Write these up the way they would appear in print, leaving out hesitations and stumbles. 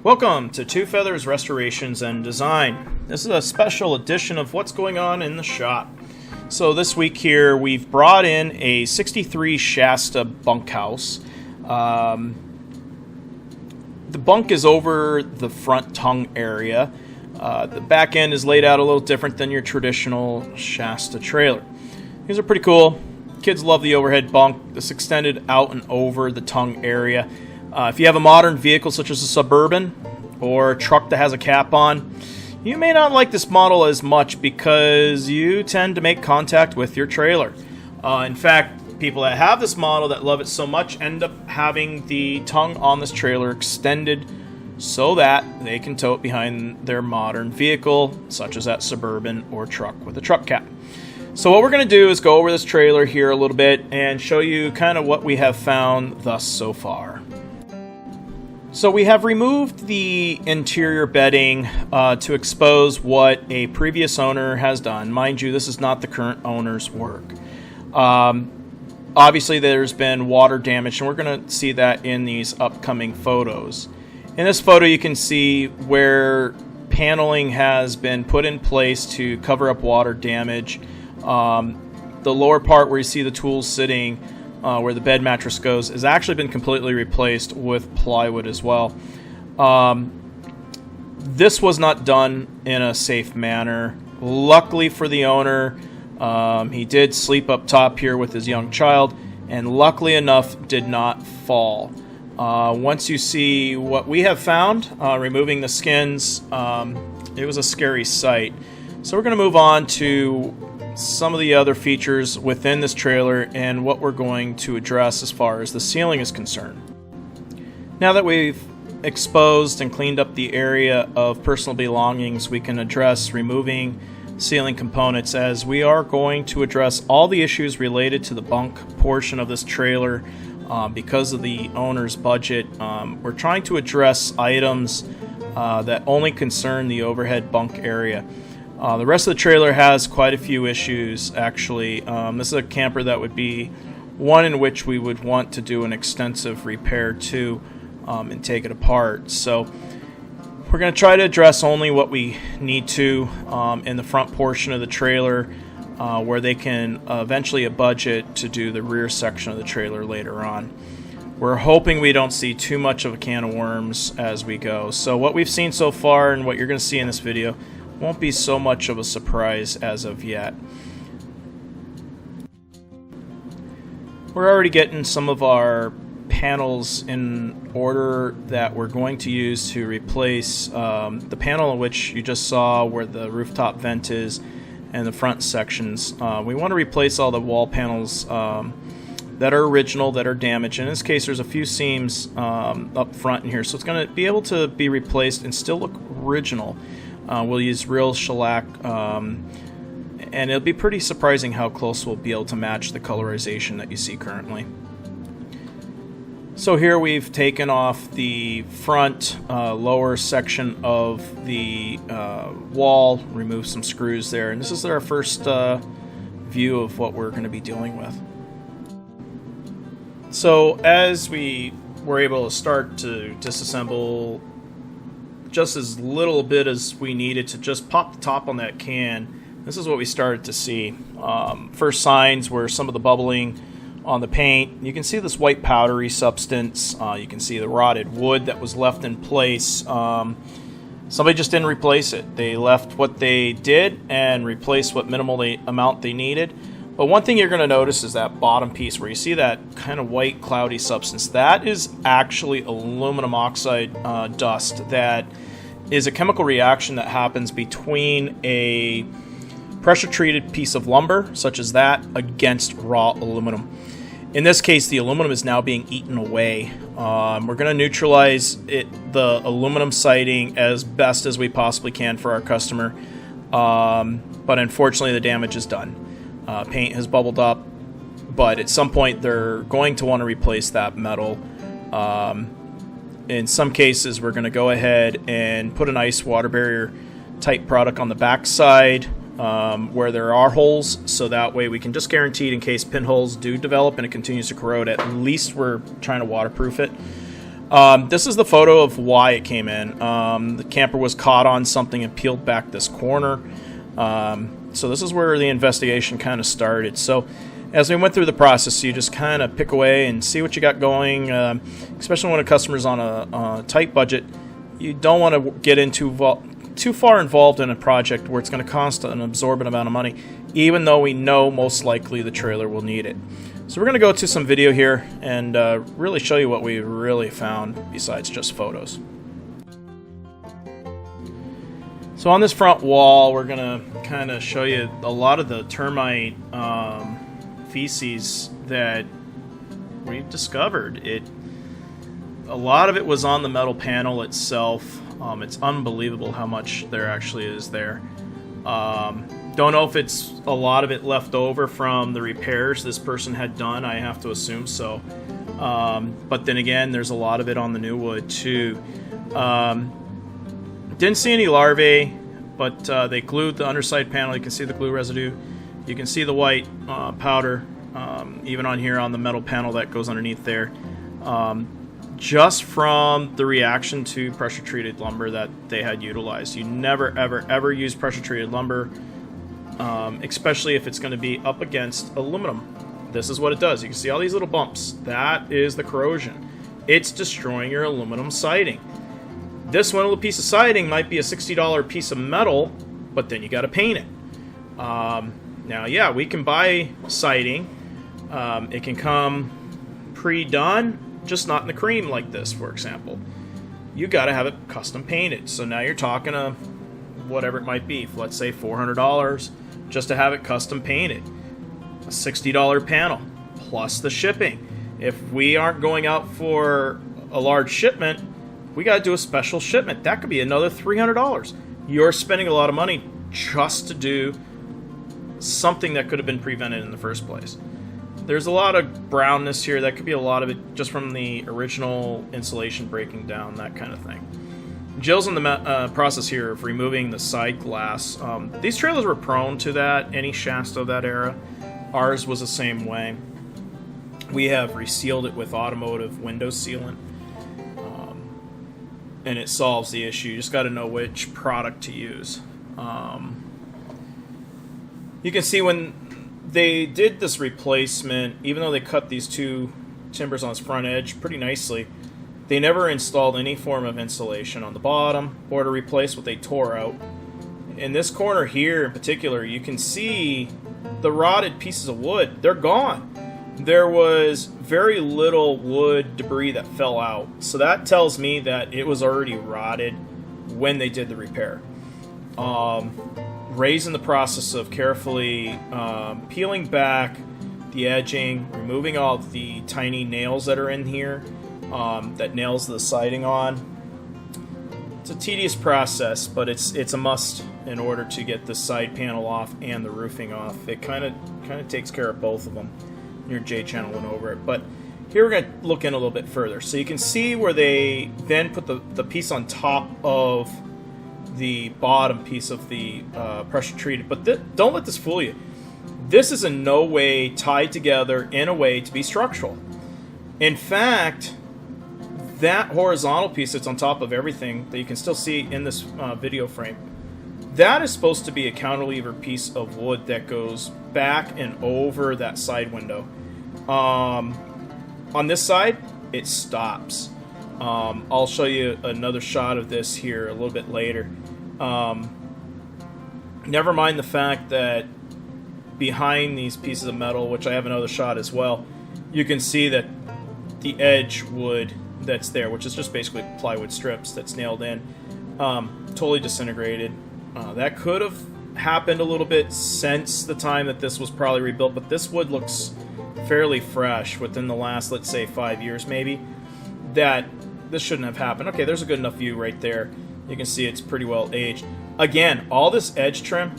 Welcome to TwoFeathers Restorations and Design. This is a special edition of what's going on in the shop. So this week here we've brought in a 63 Shasta bunkhouse. The bunk is over the front tongue area. The back end is laid out a little different than your traditional Shasta trailer. These are pretty cool. Kids love the overhead bunk. This extended out and over the tongue area. If you have a modern vehicle such as a Suburban or a truck that has a cap on, you may not like this model as much because you tend to make contact with your trailer. In fact, people that have this model that love it so much end up having the tongue on this trailer extended so that they can tow it behind their modern vehicle, such as that Suburban or truck with a truck cap. So what we're going to do is go over this trailer here a little bit and show you kind of what we have found thus so far. So we have removed the interior bedding to expose what a previous owner has done. Mind you, this is not the current owner's work. Obviously there's been water damage, and we're going to see that in these upcoming photos. In this photo you can see where paneling has been put in place to cover up water damage. The lower part where you see the tools sitting, where the bed mattress goes, has actually been completely replaced with plywood as well. This was not done in a safe manner. Luckily for the owner, he did sleep up top here with his young child, and luckily enough did not fall. Once you see what we have found, removing the skins, it was a scary sight. So we're going to move on to some of the other features within this trailer and what we're going to address as far as the ceiling is concerned. Now that we've exposed and cleaned up the area of personal belongings, we can address removing ceiling components, as we are going to address all the issues related to the bunk portion of this trailer. Because of the owner's budget, we're trying to address items that only concern the overhead bunk area. The rest of the trailer has quite a few issues, actually. This is a camper that would be one in which we would want to do an extensive repair to and take it apart. So we're going to try to address only what we need to in the front portion of the trailer, where they can eventually a budget to do the rear section of the trailer later on. We're hoping we don't see too much of a can of worms as we go. So what we've seen so far and what you're going to see in this video won't be so much of a surprise as of yet. We're already getting some of our panels in order that we're going to use to replace the panel in which you just saw where the rooftop vent is and the front sections. We want to replace all the wall panels that are original, that are damaged. In this case, there's a few seams up front in here, so it's going to be able to be replaced and still look original. We'll use real shellac, and it'll be pretty surprising how close we'll be able to match the colorization that you see currently. So here we've taken off the front lower section of the wall, removed some screws there, and this is our first view of what we're going to be dealing with. So as we were able to start to disassemble just as little bit as we needed to just pop the top on that can, this is what we started to see. First signs were some of the bubbling on the paint. You can see this white powdery substance. You can see the rotted wood that was left in place. Somebody just didn't replace it. They left what they did and replaced what minimal amount they needed. But one thing you're going to notice is that bottom piece where you see that kind of white cloudy substance. That is actually aluminum oxide dust. That is a chemical reaction that happens between a pressure treated piece of lumber such as that against raw aluminum. In this case, the aluminum is now being eaten away. We're going to neutralize the aluminum siding as best as we possibly can for our customer, but unfortunately the damage is done. Paint has bubbled up, but at some point they're going to want to replace that metal. In some cases, we're going to go ahead and put an ice water barrier type product on the back side where there are holes, so that way we can just guarantee it in case pinholes do develop and it continues to corrode. At least we're trying to waterproof it. This is the photo of why it came in. The camper was caught on something and peeled back this corner. So this is where the investigation kind of started. So as we went through the process, you just kind of pick away and see what you got going, especially when a customer's on a tight budget. You don't want to get into too far involved in a project where it's going to cost an absorbent amount of money, even though we know most likely the trailer will need it. So we're going to go to some video here and really show you what we really found besides just photos. So on this front wall, we're going to kind of show you a lot of the termite feces that we've discovered. A lot of it was on the metal panel itself. It's unbelievable how much there actually is there. Don't know if it's a lot of it left over from the repairs this person had done. I have to assume so. But then again, there's a lot of it on the new wood too. Didn't see any larvae, but they glued the underside panel. You can see the glue residue. You can see the white powder, even on here on the metal panel that goes underneath there. Just from the reaction to pressure-treated lumber that they had utilized. You never, ever, ever use pressure-treated lumber, especially if it's going to be up against aluminum. This is what it does. You can see all these little bumps. That is the corrosion. It's destroying your aluminum siding. This one little piece of siding might be a $60 piece of metal, but then you got to paint it. Now, yeah, we can buy siding. It can come pre-done, just not in the cream like this, for example. You got to have it custom painted. So now you're talking a whatever it might be, let's say $400 just to have it custom painted. A $60 panel plus the shipping. If we aren't going out for a large shipment, we got to do a special shipment. That could be another $300. You're spending a lot of money just to do something that could have been prevented in the first place. There's a lot of brownness here. That could be a lot of it just from the original insulation breaking down, that kind of thing. Jill's in the process here of removing the side glass. These trailers were prone to that, any Shasta of that era. Ours was the same way. We have resealed it with automotive window sealant. And it solves the issue. You just got to know which product to use. You can see when they did this replacement, even though they cut these two timbers on its front edge pretty nicely, they never installed any form of insulation on the bottom or to replace what they tore out. In this corner here in particular, you can see the rotted pieces of wood. They're gone. There was very little wood debris that fell out. So that tells me that it was already rotted when they did the repair. Ray's in the process of carefully peeling back the edging, removing all of the tiny nails that are in here that nails the siding on. It's a tedious process, but it's a must in order to get the side panel off and the roofing off. It kind of takes care of both of them. Your J channel went over it, but here we're going to look in a little bit further. So you can see where they then put the piece on top of the bottom piece of the pressure treated, but don't let this fool you. This is in no way tied together in a way to be structural. In fact, that horizontal piece that's on top of everything that you can still see in this video frame, that is supposed to be a cantilever piece of wood that goes back and over that side window. On this side, it stops. I'll show you another shot of this here a little bit later. Never mind the fact that behind these pieces of metal, which I have another shot as well, you can see that the edge wood that's there, which is just basically plywood strips that's nailed in, totally disintegrated. That could have happened a little bit since the time that this was probably rebuilt, but this wood looks fairly fresh within the last, let's say, 5 years maybe, that this shouldn't have happened. Okay, there's a good enough view right there. You can see it's pretty well aged. Again, all this edge trim,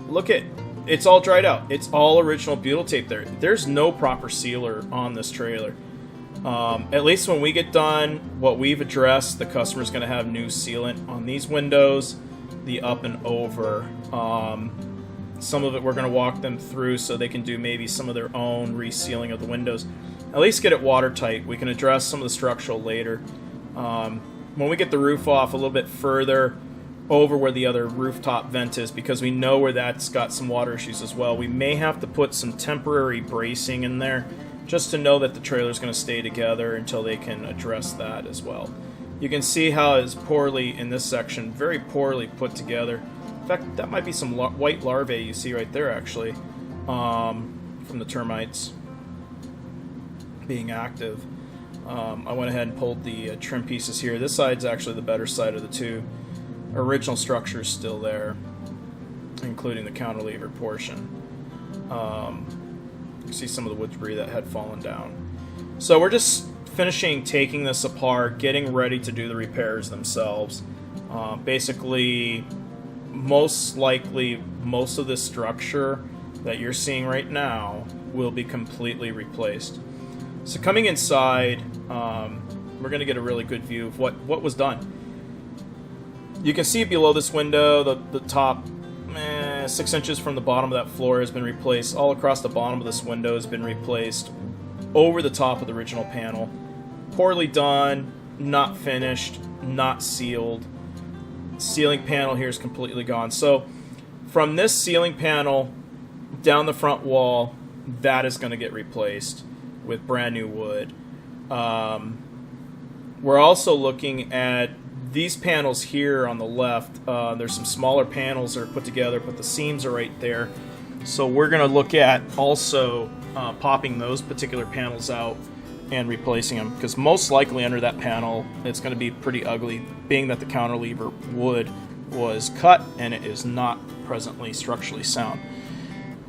look at, it's all dried out. It's all original butyl tape there. There's no proper sealer on this trailer. At least when we get done, what we've addressed, the customer's going to have new sealant on these windows, the up and over. Some of it we're going to walk them through so they can do maybe some of their own resealing of the windows. at least get it watertight. We can address some of the structural later. When we get the roof off a little bit further over where the other rooftop vent is, because we know where that's got some water issues as well, we may have to put some temporary bracing in there just to know that the trailer is going to stay together until they can address that as well. You can see how it's poorly in this section, very poorly put together. In fact, that might be some white larvae you see right there, actually, from the termites being active. I went ahead and pulled the trim pieces here. This side's actually the better side of the two. Original structure is still there, including the cantilever portion. You see some of the wood debris that had fallen down. So we're just finishing taking this apart, getting ready to do the repairs themselves. Basically, most likely, most of this structure that you're seeing right now will be completely replaced. So coming inside, we're going to get a really good view of what was done. You can see below this window, the top 6 inches from the bottom of that floor has been replaced. All across the bottom of this window has been replaced over the top of the original panel. Poorly done, not finished, not sealed. Ceiling panel here is completely gone. So from this ceiling panel down the front wall, that is going to get replaced with brand new wood. We're also looking at these panels here on the left. There's some smaller panels that are put together, but the seams are right there. So we're going to look at also popping those particular panels out and replacing them, because most likely under that panel it's going to be pretty ugly, being that the cantilever wood was cut and it is not presently structurally sound.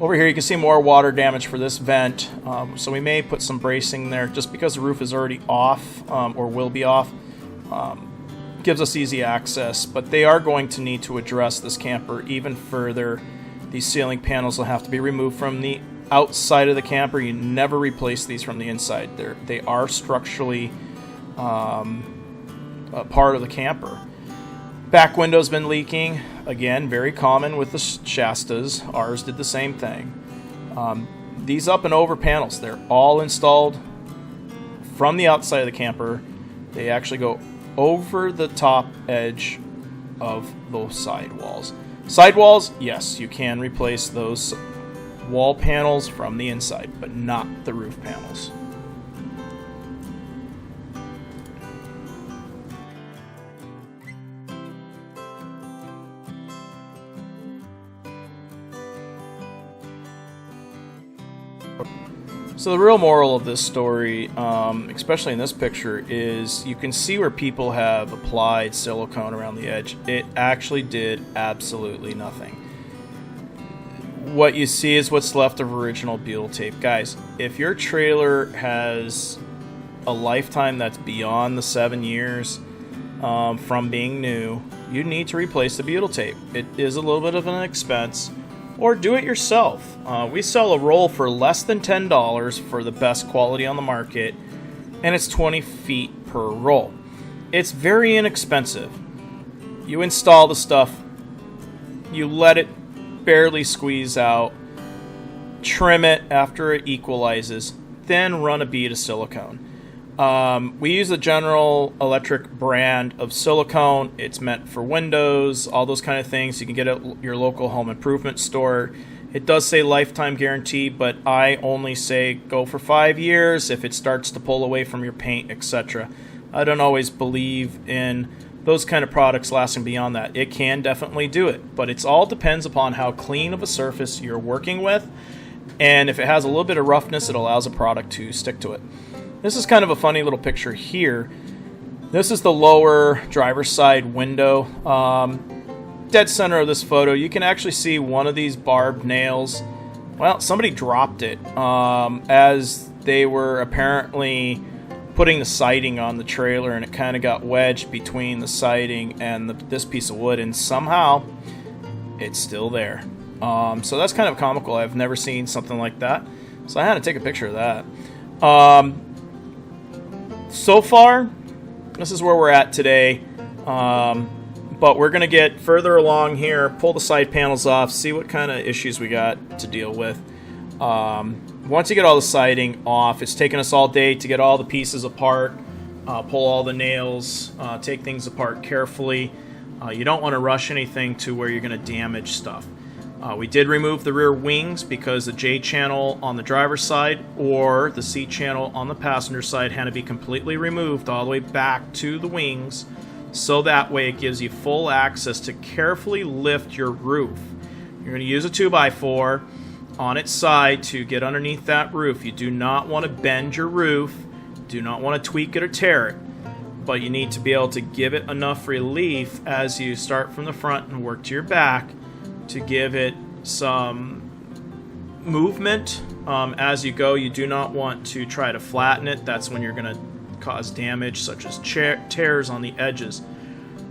Over here you can see more water damage for this vent, so we may put some bracing there just because the roof is already off, or will be off. Gives us easy access, but they are going to need to address this camper even further. These ceiling panels will have to be removed from the outside of the camper. You never replace these from the inside. They are structurally a part of the camper. Back window's been leaking. Again, very common with the Shastas. Ours did the same thing. These up and over panels, they're all installed from the outside of the camper. They actually go over the top edge of those sidewalls. Sidewalls, yes, you can replace those wall panels from the inside, but not the roof panels. So the real moral of this story, especially in this picture, is you can see where people have applied silicone around the edge. It actually did absolutely nothing. What you see is what's left of original butyl tape. Guys, if your trailer has a lifetime that's beyond the 7 years from being new, you need to replace the butyl tape. It is a little bit of an expense. Or do it yourself. We sell a roll for less than $10 for the best quality on the market, and it's 20 feet per roll. It's very inexpensive. You install the stuff, you let it barely squeeze out, trim it after it equalizes, then run a bead of silicone. We use the General Electric brand of silicone. It's meant for windows, all those kind of things. You can get it at your local home improvement store. It does say lifetime guarantee, but I only say go for 5 years if it starts to pull away from your paint, etc. I don't always believe in those kind of products lasting beyond that. It can definitely do it, but it all depends upon how clean of a surface you're working with, and if it has a little bit of roughness, it allows a product to stick to it. This is kind of a funny little picture here. This is the lower driver's side window. Dead center of this photo, you can actually see one of these barbed nails. Well, somebody dropped it as they were apparently putting the siding on the trailer, and it kind of got wedged between the siding and this piece of wood, and somehow it's still there. So that's kind of comical. I've never seen something like that, so I had to take a picture of that. So far, this is where we're at today, but we're going to get further along here, pull the side panels off, see what kind of issues we got to deal with. once you get all the siding off, it's taken us all day to get all the pieces apart, pull all the nails, take things apart carefully. You don't want to rush anything to where you're going to damage stuff. We did remove the rear wings because the J channel on the driver's side or the C channel on the passenger side had to be completely removed all the way back to the wings, so that way it gives you full access to carefully lift your roof. You're going to use a 2x4 on its side to get underneath that roof. You do not want to bend your roof, do not want to tweak it or tear it, but you need to be able to give it enough relief as you start from the front and work to your back to give it some movement as you go. You do not want to try to flatten it. That's when you're going to cause damage such as tears on the edges.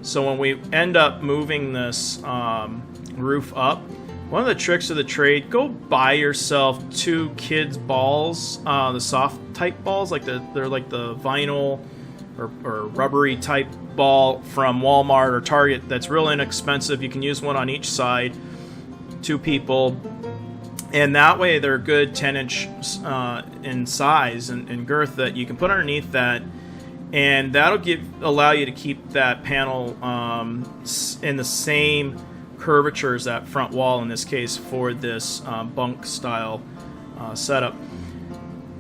So when we end up moving this roof up, one of the tricks of the trade, go buy yourself 2 kids balls, the soft type balls, like they're like the vinyl or rubbery type ball from Walmart or Target. That's real inexpensive. You can use one on each side, 2 people, and that way they're a good 10-inch in size and girth that you can put underneath that, and that'll allow you to keep that panel in the same curvature as that front wall, in this case for this bunk style setup.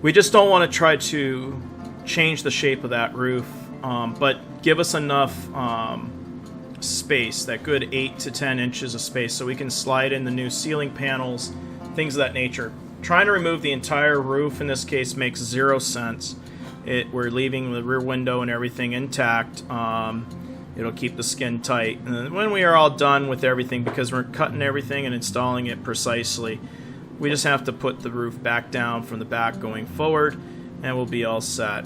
We just don't want to try to change the shape of that roof, but give us enough space, that good 8 to 10 inches of space, so we can slide in the new ceiling panels, things of that nature. Trying to remove the entire roof in this case makes 0 sense. We're leaving the rear window and everything intact. It'll keep the skin tight. And then when we are all done with everything, because we're cutting everything and installing it precisely, we just have to put the roof back down from the back going forward, and we'll be all set.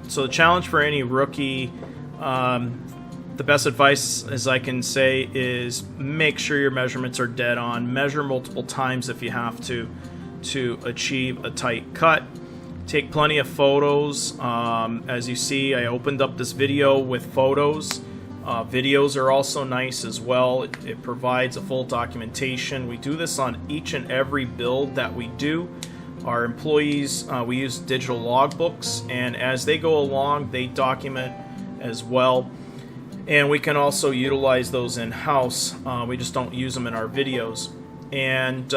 So the challenge for any rookie, the best advice, as I can say, is make sure your measurements are dead on. Measure multiple times if you have to achieve a tight cut. Take plenty of photos. As you see, I opened up this video with photos. Videos are also nice as well. It provides a full documentation. We do this on each and every build that we do. Our employees, we use digital logbooks, and as they go along, they document as well. And we can also utilize those in-house. We just don't use them in our videos. And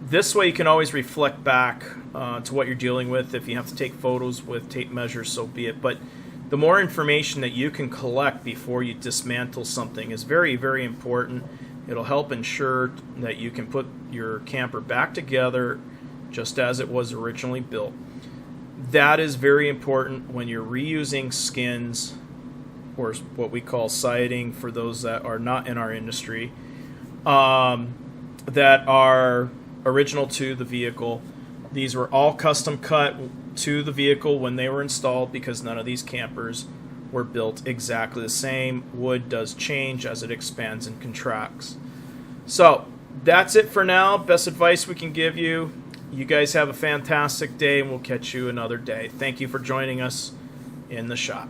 this way you can always reflect back to what you're dealing with. If you have to take photos with tape measures, so be it. But the more information that you can collect before you dismantle something is very, very important. It'll help ensure that you can put your camper back together just as it was originally built. That is very important when you're reusing skins, or what we call siding for those that are not in our industry, that are original to the vehicle. These were all custom cut to the vehicle when they were installed, because none of these campers were built exactly the same. Wood does change as it expands and contracts. So that's it for now. Best advice we can give you. You guys have a fantastic day, and we'll catch you another day. Thank you for joining us in the shop.